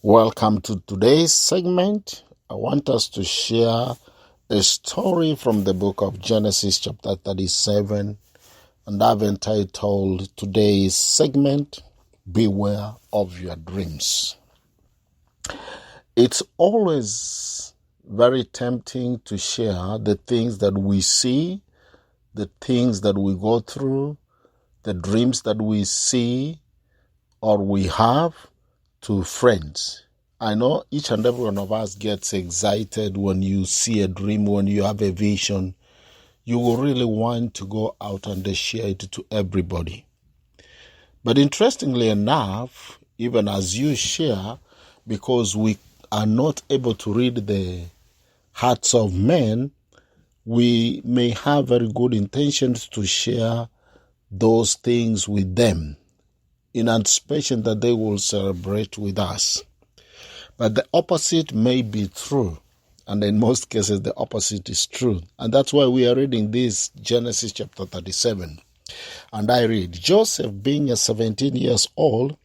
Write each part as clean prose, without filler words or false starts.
Welcome to today's segment. I want us to share a story from the book of Genesis chapter 37, and I've entitled today's segment, Beware of Your Dreams. It's always very tempting to share the things that we see, the things that we go through, the dreams that we see or we have to friends. I know each and every one of us gets excited when you see a dream, when you have a vision. You will really want to go out and share it to everybody. But interestingly enough, even as you share, because we are not able to read the hearts of men, we may have very good intentions to share those things with them in anticipation that they will celebrate with us. But the opposite may be true. And in most cases, the opposite is true. And that's why we are reading this Genesis chapter 37. And I read, Joseph, being 17 years old,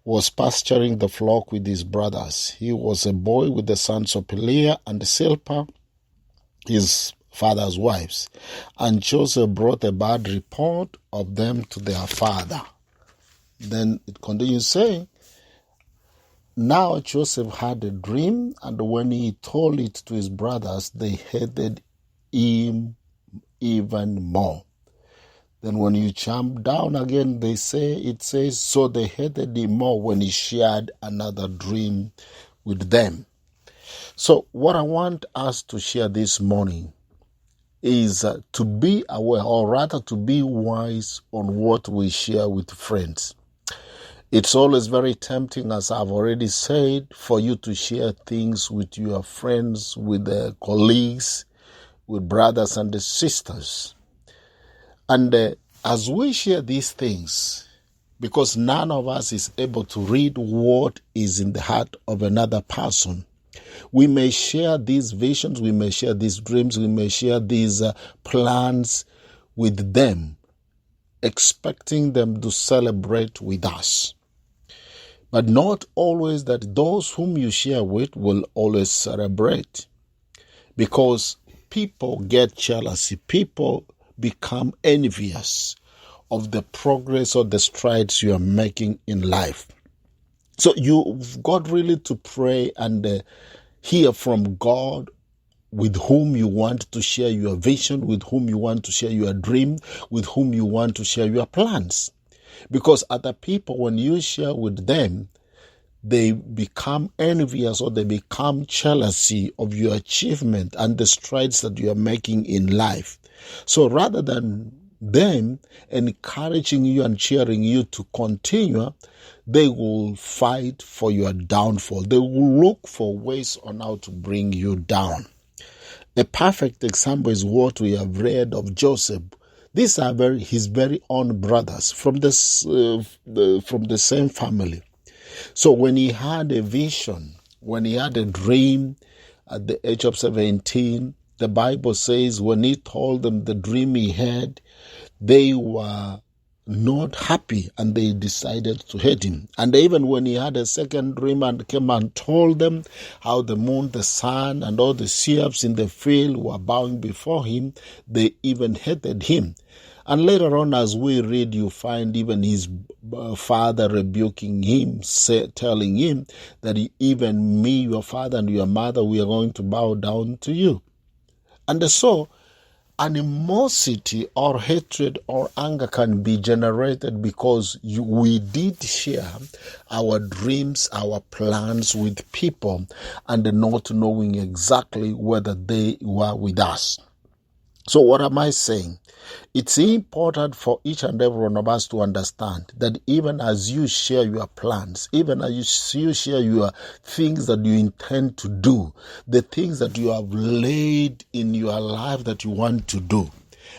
was pasturing the flock with his brothers. He was a boy with the sons of Peleah and Silpah, his father's wives. And Joseph brought a bad report of them to their father. Then it continues saying, now Joseph had a dream, and when he told it to his brothers, they hated him even more. Then when you jump down again, it says, so they hated him more when he shared another dream with them. So what I want us to share this morning is to be aware, or rather to be wise on what we share with friends. It's always very tempting, as I've already said, for you to share things with your friends, with colleagues, with brothers and sisters. And as we share these things, because none of us is able to read what is in the heart of another person, we may share these visions, we may share these dreams, we may share these plans with them, expecting them to celebrate with us. But not always that those whom you share with will always celebrate, because people get jealousy. People become envious of the progress or the strides you are making in life. So you've got really to pray and hear from God with whom you want to share your vision, with whom you want to share your dream, with whom you want to share your plans. Because other people, when you share with them, they become envious or they become jealousy of your achievement and the strides that you are making in life. So rather than them encouraging you and cheering you to continue, they will fight for your downfall. They will look for ways on how to bring you down. A perfect example is what we have read of Joseph. These are his very own brothers from the same family. So when he had a vision, when he had a dream at the age of 17, the Bible says when he told them the dream he had, they were not happy and they decided to hate him. And even when he had a second dream and came and told them how the moon, the sun, and all the seers in the field were bowing before him, they even hated him. And later on, as we read, you find even his father rebuking him, telling him that even me, your father, and your mother, we are going to bow down to you. And so, animosity or hatred or anger can be generated because we did share our dreams, our plans with people, and not knowing exactly whether they were with us. So what am I saying? It's important for each and every one of us to understand that even as you share your plans, even as you share your things that you intend to do, the things that you have laid in your life that you want to do,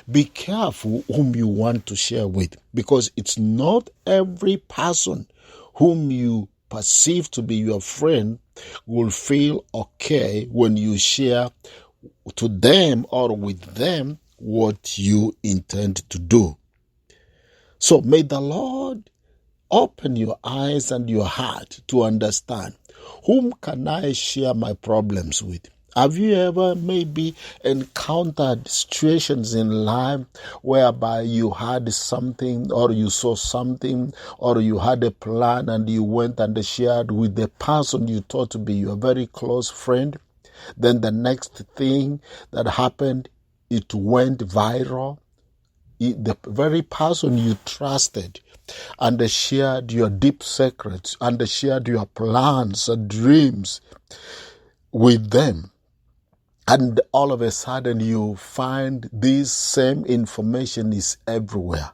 be careful whom you want to share with, because it's not every person whom you perceive to be your friend will feel okay when you share to them or with them what you intend to do. So may the Lord Open your eyes and your heart to understand, whom can I share my problems with? Have you ever maybe encountered situations in life whereby you had something, or you saw something, or you had a plan and you went and shared with the person you thought to be your very close friend? Then the next thing that happened, it went viral. The very person you trusted and shared your deep secrets and shared your plans and dreams with them, and all of a sudden you find this same information is everywhere.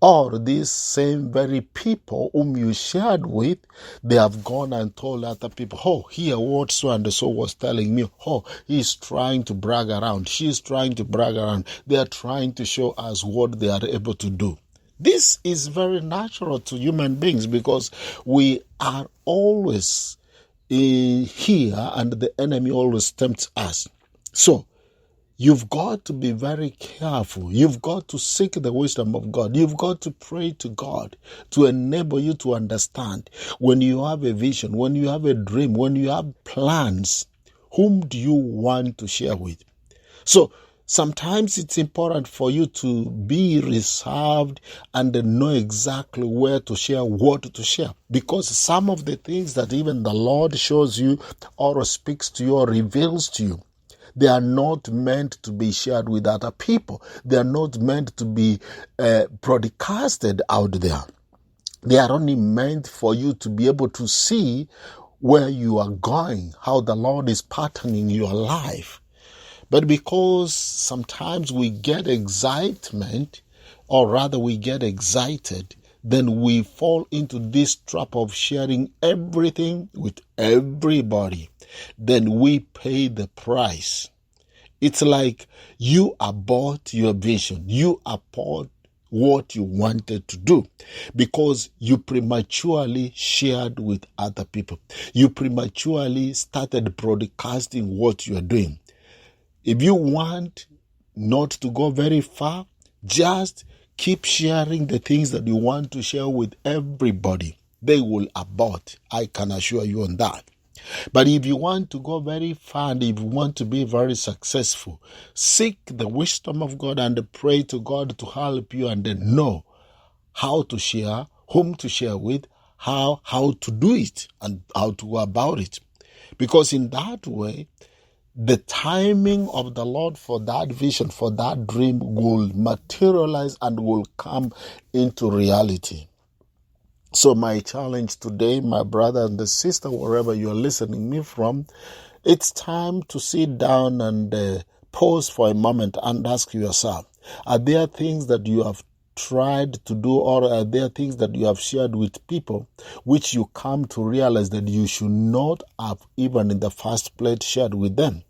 Or these same very people whom you shared with, they have gone and told other people, oh, hear what so and so was telling me. Oh, he's trying to brag around. She's trying to brag around. They are trying to show us what they are able to do. This is very natural to human beings because we are always here and the enemy always tempts us. So, you've got to be very careful. You've got to seek the wisdom of God. You've got to pray to God to enable you to understand when you have a vision, when you have a dream, when you have plans, whom do you want to share with? So sometimes it's important for you to be reserved and know exactly where to share, what to share. Because some of the things that even the Lord shows you or speaks to you or reveals to you, they are not meant to be shared with other people. They are not meant to be broadcasted out there. They are only meant for you to be able to see where you are going, how the Lord is patterning your life. But because sometimes we get excitement, or rather we get excited, then we fall into this trap of sharing everything with everybody. Then we pay the price. It's like you abort your vision. You abort what you wanted to do because you prematurely shared with other people. You prematurely started broadcasting what you are doing. If you want not to go very far, just keep sharing the things that you want to share with everybody. They will abort. I can assure you on that. But if you want to go very far and if you want to be very successful, seek the wisdom of God and pray to God to help you and then know how to share, whom to share with, how to do it and how to go about it. Because in that way, the timing of the Lord for that vision, for that dream will materialize and will come into reality. So my challenge today, my brother and the sister, wherever you're listening me from, it's time to sit down and pause for a moment and ask yourself, are there things that you have tried to do, or are there things that you have shared with people which you come to realize that you should not have even in the first place shared with them?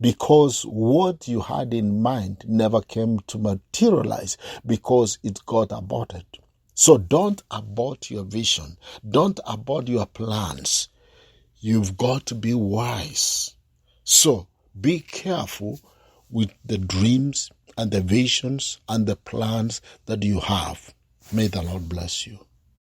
Because what you had in mind never came to materialize because it got aborted. So don't abort your vision. Don't abort your plans. You've got to be wise. So be careful with the dreams and the visions and the plans that you have. May the Lord bless you.